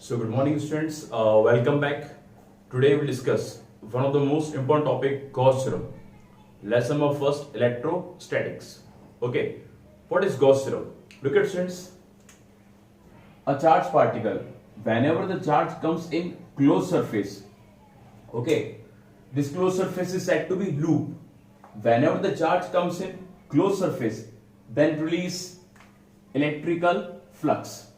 So good morning students, welcome back. Today we will discuss one of the most important topic, Gauss theorem. Lesson number first, electrostatics. Okay, what is Gauss theorem? Look at students, a charged particle, whenever the charge comes in closed surface, okay, this closed surface is said to be loop. Whenever the charge comes in closed surface, then release electrical flux.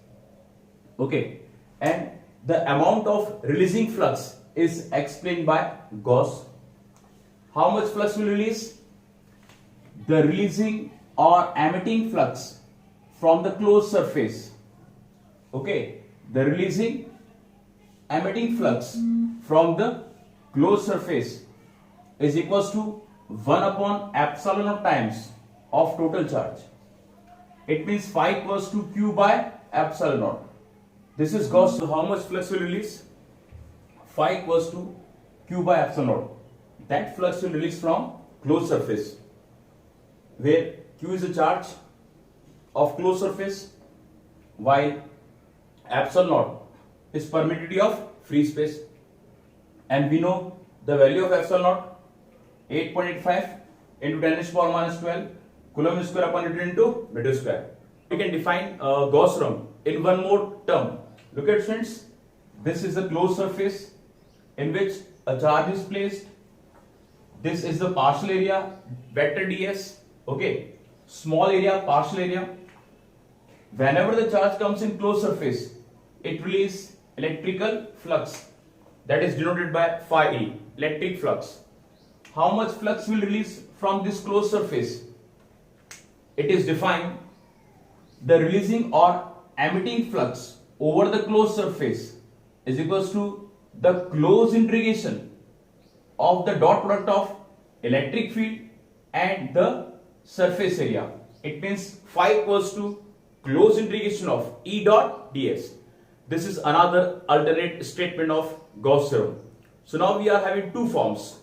Okay, and the amount of releasing flux is explained by Gauss. How much flux will release? The releasing or emitting flux from the closed surface. Okay, the releasing emitting flux from the closed surface is equals to 1 upon epsilon naught times of total charge. It means phi equals to Q by epsilon naught. This is Gauss. So how much flux will release? Phi equals to Q by epsilon naught. That flux will release from closed surface, where Q is the charge of closed surface, while epsilon naught is permittivity of free space. And we know the value of epsilon naught, 8.85 into 10 to the power minus 12 Coulomb square upon meter into meter square. We can define Gauss theorem in one more term. Look at friends, this is the closed surface in which a charge is placed. This is the partial area vector ds. Okay, small area, partial area. Whenever the charge comes in closed surface, it releases electrical flux, that is denoted by phi E, electric flux. How much flux will release from this closed surface? It is defined the releasing or emitting flux over the closed surface is equals to the closed integration of the dot product of electric field and the surface area. It means phi equals to closed integration of E dot ds. This is another alternate statement of Gauss theorem. So now we are having two forms,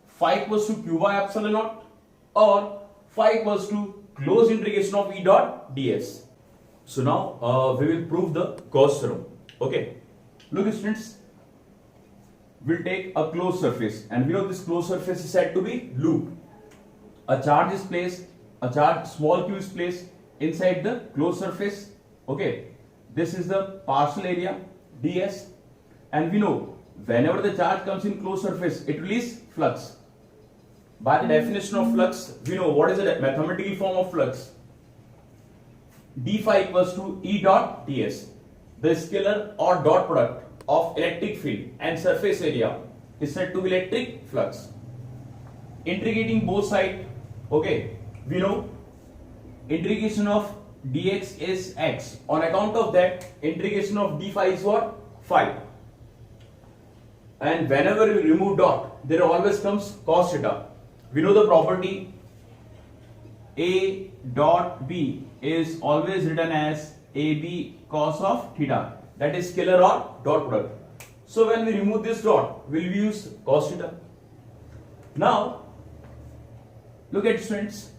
phi equals to Q by epsilon naught or phi equals to closed integration of E dot ds. So now we will prove the Gauss theorem. Okay, look students, we'll take a closed surface and we know this closed surface is said to be loop. A charge is placed, a charge small q is placed inside the closed surface. Okay, this is the partial area ds, and we know whenever the charge comes in closed surface, it releases flux. By the definition of flux, we know what is the mathematical form of flux. d phi equals to E dot ds. The scalar or dot product of electric field and surface area is said to be electric flux. Integrating both sides, okay, we know integration of dx is x. On account of that, integration of d phi is what? Phi. And whenever we remove dot, there always comes cos theta. We know the property A dot B is always written as AB cos of theta, that is scalar or dot product. So when we remove this dot, we will use cos theta. Now look at students,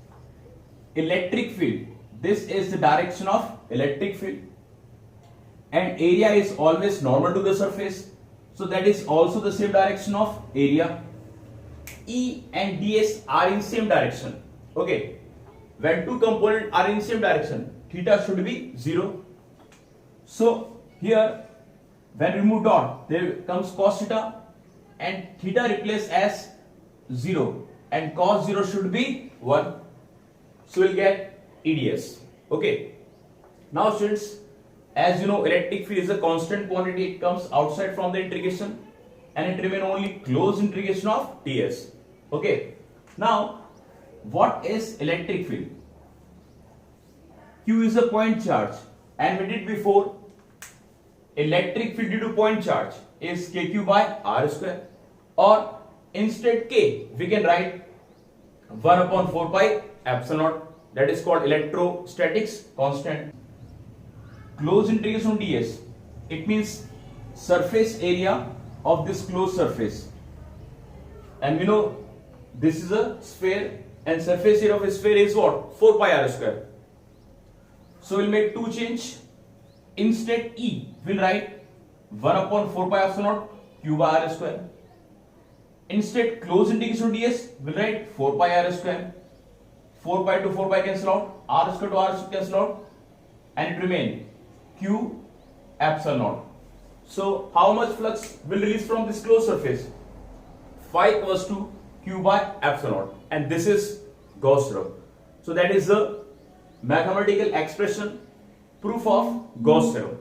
electric field, this is the direction of electric field, and area is always normal to the surface, so that is also the same direction of area. E and ds are in same direction. Okay, when two components are in same direction, theta should be 0. So here when remove dot, there comes cos theta and theta replaced as 0 and cos 0 should be 1. So we'll get EDS. Okay, now students, as you know, electric field is a constant quantity. It comes outside from the integration and it remains only closed integration of ds. Okay, now what is electric field? Q is a point charge, and we did before, electric field due to point charge is kq by r square, or instead k we can write 1 upon 4 pi epsilon naught, that is called electrostatics constant. Closed integration of ds, it means surface area of this closed surface, and we know this is a sphere and surface area of a sphere is what? 4 pi r square. So we'll make two change. Instead E, we'll write 1 upon 4 pi epsilon naught q by r square. Instead, close integration ds will write 4 pi r square. 4 pi to 4 pi cancel out, r square to r square cancel out, and it remain q epsilon naught. So how much flux will release from this closed surface? Phi equals to q by epsilon naught, and this is Gauss theorem. So that is the mathematical expression proof of Gauss theorem.